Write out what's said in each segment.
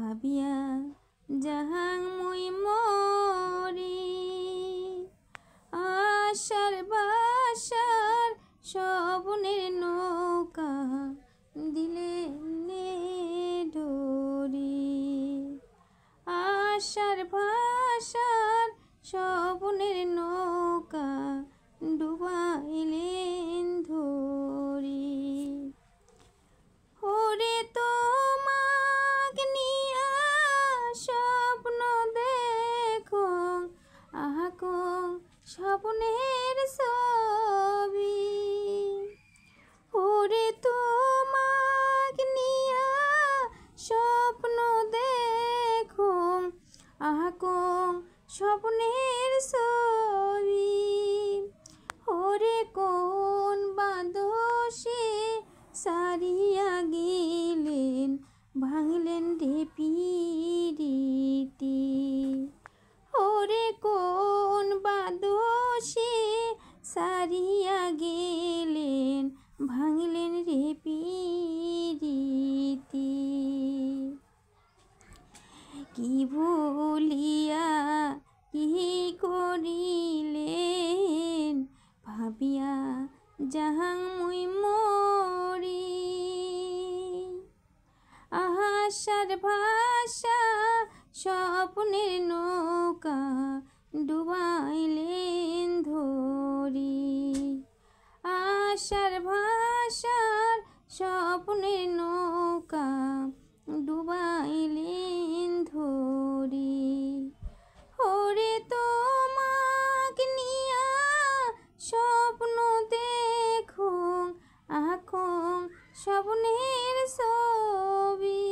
ভাবিয়া যাহাং মুই মরি। আশার বাসার স্বপ্নের নৌকা দিলে নে ডোরি। আশার ভাষার স্বপ্নের নৌকা ডুবাইলেন ধরি। ওরে তোমাক নিয়া স্বপ্ন দেখো আহাকো স্বপ্নের ছবি। ওরে তোমাক নিয়া স্বপ্ন দেখো আহাকো স্বপ্নের ছবি। ওরে কোন বাদশে সারিয়া গেলেন ভাঙলেন রে পিরিতি। ওরে কোন বাদশে সারিয়া গেলেন ভাঙলেন রে পিরিতি। কি ভুলিয়া কি করিলেন ভাবিয়া যাহাং মুই মরি। আশার ভাষা স্বপ্নের নৌকা ডুবাইলেন ধরি। আশার ভাষার স্বপ্নের নৌকা ডুবাইলেন ধরি। ওরে তোমাক নিয়া স্বপ্ন দেখো আঁখো স্বপ্নের ছবি।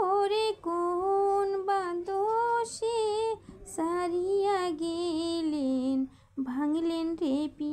ওরে কোন বাদশে সারিয়া গেলেন ভাঙলেন রে পি